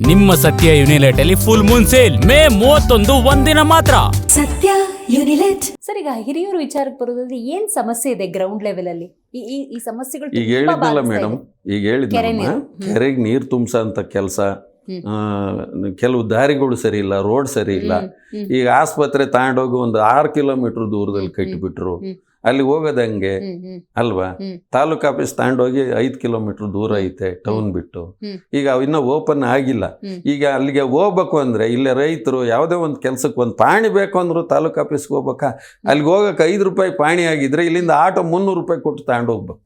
ನಿಮ್ಮ ಸತ್ಯ ಯುನಿಲೆಟ್ ಅಲ್ಲಿ ಫುಲ್ ಮೂನ್ ಸೇಲ್ ಮೇ 31 ಒಂದಿನ ಮಾತ್ರ. ಸತ್ಯ ಯುನಿಲೆಟ್. ಸರ್, ಈಗ ಹಿರಿಯೂರು ವಿಚಾರಕ್ಕೆ ಬರೋದಾದ್ರೆ ಏನ್ ಸಮಸ್ಯೆ ಇದೆ ಗ್ರೌಂಡ್ ಲೆವೆಲ್ ಅಲ್ಲಿ? ಈ ಸಮಸ್ಯೆಗಳು ಈಗ ಹೇಳಿದ್ನಲ್ಲ ಮೇಡಮ್, ಈಗ ಹೇಳಿದ್ನಲ್ಲ, ಕೆರೆಗೆ ನೀರು ತುಂಬಿಸೋಂಥ ಕೆಲಸ, ಕೆಲವು ದಾರಿಗಳು ಸರಿ ಇಲ್ಲ, ರೋಡ್ ಸರಿ ಇಲ್ಲ. ಈಗ ಆಸ್ಪತ್ರೆ ತಗೊಂಡೋಗಿ ಒಂದು 6 ಕಿಲೋಮೀಟರ್ ದೂರದಲ್ಲಿ ಕಟ್ಟಿಬಿಟ್ರು. ಅಲ್ಲಿ ಹೋಗೋದಂಗೆ ಅಲ್ವಾ? ತಾಲೂಕ್ ಆಫೀಸ್ ತಗೊಂಡೋಗಿ 5 ಕಿಲೋಮೀಟರ್ ದೂರ ಐತೆ ಟೌನ್ ಬಿಟ್ಟು. ಈಗ ಇನ್ನೂ ಓಪನ್ ಆಗಿಲ್ಲ. ಈಗ ಅಲ್ಲಿಗೆ ಹೋಗ್ಬೇಕು ಅಂದ್ರೆ ಇಲ್ಲೇ ರೈತರು ಯಾವುದೇ ಒಂದು ಕೆಲ್ಸಕ್ಕೆ ಒಂದು ಪಾಣಿ ಬೇಕು ಅಂದ್ರು ತಾಲೂಕ್ ಆಫೀಸ್ಗೆ ಹೋಗ್ಬೇಕಾ? ಅಲ್ಲಿಗೆ ಹೋಗಕ್ಕೆ 5 ರೂಪಾಯಿ ಪಾಣಿ ಆಗಿದ್ರೆ ಇಲ್ಲಿಂದ ಆಟೋ 300 ರೂಪಾಯಿ ಕೊಟ್ಟು ತಗೊಂಡು ಹೋಗ್ಬೇಕು.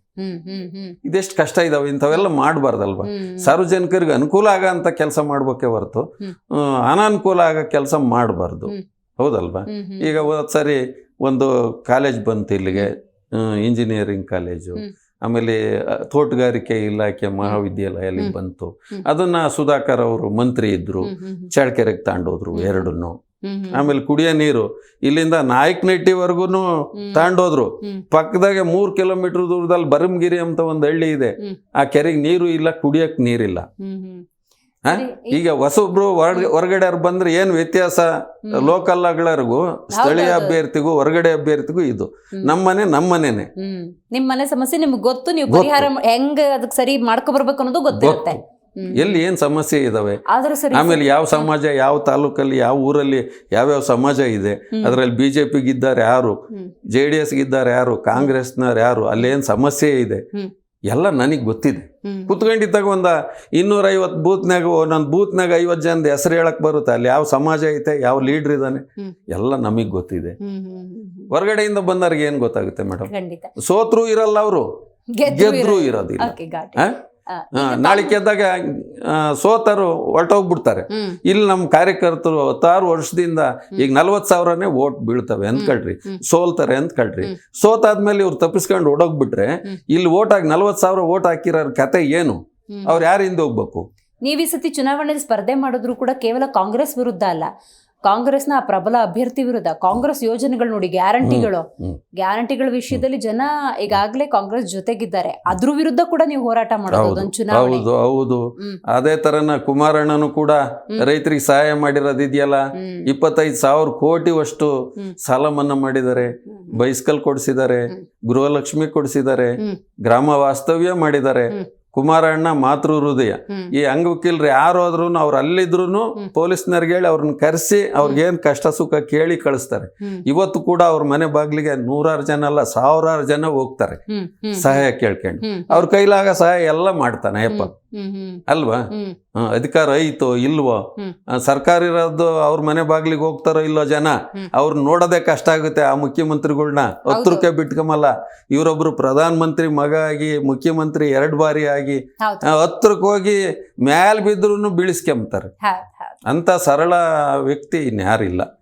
ಇದೆಷ್ಟು ಕಷ್ಟ ಇದಾವೆ. ಇಂಥವೆಲ್ಲ ಮಾಡಬಾರ್ದಲ್ವಾ? ಸಾರ್ವಜನಿಕರಿಗೆ ಅನುಕೂಲ ಆಗಂತ ಕೆಲಸ ಮಾಡ್ಬೇಕೇ ಹೊರತು ಅನಾನುಕೂಲ ಆಗೋ ಕೆಲಸ ಮಾಡಬಾರ್ದು. ಹೌದಲ್ವಾ? ಈಗ ಸರಿ ಒಂದು ಕಾಲೇಜ್ ಬಂತು ಇಲ್ಲಿಗೆ, ಇಂಜಿನಿಯರಿಂಗ್ ಕಾಲೇಜು, ಆಮೇಲೆ ತೋಟಗಾರಿಕೆ ಇಲಾಖೆ ಮಹಾವಿದ್ಯಾಲಯ ಅಲ್ಲಿ ಬಂತು. ಅದನ್ನ ಸುಧಾಕರ್ ಅವರು ಮಂತ್ರಿ ಇದ್ರು, ಚಳ್ಳಕೆರೆಗೆ ತಗೊಂಡೋದ್ರು ಎರಡನ್ನು. ಆಮೇಲೆ ಕುಡಿಯೋ ನೀರು ಇಲ್ಲಿಂದ ನಾಯಕನಹಟ್ಟಿವರೆಗೂ ತಗೊಂಡೋದ್ರು. ಪಕ್ಕದಾಗೆ 3 ಕಿಲೋಮೀಟರ್ ದೂರದಲ್ಲಿ ಬರಮಗಿರಿ ಅಂತ ಒಂದು ಹಳ್ಳಿ ಇದೆ. ಆ ಕೆರೆಗೆ ನೀರು ಇಲ್ಲ, ಕುಡಿಯಕ್ ನೀರಿಲ್ಲ. ಈಗ ಹೊಸೊಬ್ರು ಹೊರಗಡೆ ಬಂದ್ರೆ ಏನ್ ವ್ಯತ್ಯಾಸ? ಲೋಕಲ್ ಆಗಳರಿಗೂ, ಸ್ಥಳೀಯ ಅಭ್ಯರ್ಥಿಗೂ, ಹೊರಗಡೆ ಅಭ್ಯರ್ಥಿಗೂ ಇದು ನಮ್ಮನೇನೆ. ನಿಮ್ ಮನೆ ಸಮಸ್ಯೆ ನಿಮ್ಗೆ ಗೊತ್ತು, ನೀವು ಪರಿಹಾರ ಹೆಂಗ್ ಅದಕ್ಕೆ ಸರಿ ಮಾಡ್ಕೊ ಬರ್ಬೇಕು ಅನ್ನೋದು ಗೊತ್ತಿರುತ್ತೆ. ಎಲ್ಲಿ ಏನ್ ಸಮಸ್ಯೆ ಇದಾವೆ, ಆದ್ರೆ ಸರಿ ಆಮೇಲೆ ಯಾವ ಸಮಾಜ, ಯಾವ ತಾಲೂಕಲ್ಲಿ, ಯಾವ ಊರಲ್ಲಿ ಯಾವ್ಯಾವ ಸಮಾಜ ಇದೆ, ಅದರಲ್ಲಿ ಬಿಜೆಪಿಗಿದ್ದಾರೆ ಯಾರು, JDS ಗಿದ್ದಾರೆ ಯಾರು, ಕಾಂಗ್ರೆಸ್ನವ್ರು ಯಾರು, ಅಲ್ಲೇನ್ ಸಮಸ್ಯೆ ಇದೆ ಎಲ್ಲ ನನಗೆ ಗೊತ್ತಿದೆ. ಕುತ್ಕೊಂಡಿದ್ದಾಗ ಒಂದು 250 ಬೂತ್ನಾಗ, ಒಂದೊಂದು ಬೂತ್ನಾಗ 50 ಜನದ ಹೆಸರು ಹೇಳಕ್ ಬರುತ್ತೆ. ಅಲ್ಲಿ ಯಾವ ಸಮಾಜ ಐತೆ, ಯಾವ ಲೀಡ್ರ್ ಇದ್ದಾನೆ, ಎಲ್ಲ ನಮಗೆ ಗೊತ್ತಿದೆ. ಹೊರಗಡೆಯಿಂದ ಬಂದವ್ರಿಗೆ ಏನ್ ಗೊತ್ತಾಗುತ್ತೆ ಮೇಡಮ್? ಸೋತ್ರು ಇರಲ್ಲ, ಅವರು ಗೆದ್ರು ಇರೋದಿಲ್ಲ. ನಾಳೆ ಗೆದ್ದಾಗ ಸೋತರು ಹೊರಟೋಗ್ಬಿಡ್ತಾರೆ. ಇಲ್ಲಿ ನಮ್ಮ ಕಾರ್ಯಕರ್ತರು 16 ವರ್ಷದಿಂದ ಈಗ 40,000ನೇ ವೋಟ್ ಬೀಳ್ತವೆ ಅಂದ್ಕೊಳ್ರಿ, ಸೋಲ್ತಾರೆ ಅಂದ್ಕೊಳ್ರಿ. ಸೋತಾದ್ಮೇಲೆ ಇವ್ರು ತಪ್ಪಿಸ್ಕೊಂಡು ಹೊಡೋಗ್ಬಿಟ್ರೆ ಇಲ್ಲಿ ವೋಟ್ ಆಗಿ 40,000 ವೋಟ್ ಹಾಕಿರೋರ್ ಕತೆ ಏನು? ಅವ್ರು ಯಾರಿಂದ ಹೋಗ್ಬೇಕು? ನೀವು ಈ ಸತಿ ಚುನಾವಣೆಯಲ್ಲಿ ಸ್ಪರ್ಧೆ ಮಾಡಿದ್ರು ಕೂಡ ಕೇವಲ ಕಾಂಗ್ರೆಸ್ ವಿರುದ್ಧ ಅಲ್ಲ, ಕಾಂಗ್ರೆಸ್ನ ಪ್ರಬಲ ಅಭ್ಯರ್ಥಿ ವಿರುದ್ಧ. ಕಾಂಗ್ರೆಸ್ ಯೋಜನೆಗಳು ನೋಡಿ, ಗ್ಯಾರಂಟಿಗಳ ವಿಷಯದಲ್ಲಿ ಜನ ಈಗಾಗಲೇ ಕಾಂಗ್ರೆಸ್ ಜೊತೆಗಿದ್ದಾರೆ. ಅದ್ರ ವಿರುದ್ಧ ಕೂಡ ನೀವು ಹೋರಾಟ ಮಾಡೋದು ಚುನಾವಣೆ. ಹೌದು. ಅದೇ ತರನ ಕುಮಾರಣ್ಣನು ಕೂಡ ರೈತರಿಗೆ ಸಹಾಯ ಮಾಡಿರೋದಿದೆಯಲ್ಲ, 25,000 ಕೋಟಿ ಅಷ್ಟು ಸಾಲ ಮನ್ನಾ ಮಾಡಿದ್ದಾರೆ, ಬೈಸ್ಕಲ್ ಕೊಡಿಸಿದ್ದಾರೆ, ಗೃಹಲಕ್ಷ್ಮಿ ಕೊಡಿಸಿದ್ದಾರೆ, ಗ್ರಾಮ ವಾಸ್ತವ್ಯ ಮಾಡಿದ್ದಾರೆ. ಕುಮಾರಣ್ಣ ಮಾತೃ ಹೃದಯ. ಈ ಅಂಗವಕೀಲರು ಯಾರು ಹೋದ್ರು ಅವ್ರು ಅಲ್ಲಿದ್ರು ಪೊಲೀಸ್ನವ್ರಿಗೆ ಹೇಳಿ ಅವ್ರನ್ನ ಕರೆಸಿ ಅವ್ರಿಗೇನ್ ಕಷ್ಟ ಸುಖ ಕೇಳಿ ಕಳಿಸ್ತಾರೆ. ಇವತ್ತು ಕೂಡ ಅವ್ರ ಮನೆ ಬಾಗ್ಲಿಗೆ 100 ಜನ ಅಲ್ಲ, 1000 ಜನ ಹೋಗ್ತಾರೆ ಸಹಾಯ ಕೇಳ್ಕೊಂಡು. ಅವ್ರ ಕೈಲಾಗ ಸಹಾಯ ಎಲ್ಲ ಮಾಡ್ತಾನೆ ಅಪ್ಪ, ಅಲ್ವಾ? ಅಧಿಕಾರ ಐತೋ ಇಲ್ವೋ, ಸರ್ಕಾರ ಇರೋದು ಅವ್ರ ಮನೆ ಬಾಗ್ಲಿಗೆ ಹೋಗ್ತಾರೋ ಇಲ್ಲೋ ಜನ, ಅವ್ರು ನೋಡೋದೇ ಕಷ್ಟ ಆಗುತ್ತೆ. ಆ ಮುಖ್ಯಮಂತ್ರಿಗಳ್ನ 10 ರೂಪಾಯಿ ಬಿಟ್ಕೊಂಬಲ್ಲ. ಇವರೊಬ್ರು ಪ್ರಧಾನ ಮಂತ್ರಿ ಮಗ ಆಗಿ ಮುಖ್ಯಮಂತ್ರಿ 2 ಬಾರಿ ಆಗಿ 10 ಹೋಗಿ ಮ್ಯಾಲ್ ಬಿದ್ರು ಬೀಳಿಸ್ಕೊಂತಾರೆ. ಅಂತ ಸರಳ ವ್ಯಕ್ತಿ ಇನ್ಯಾರಿಲ್ಲ.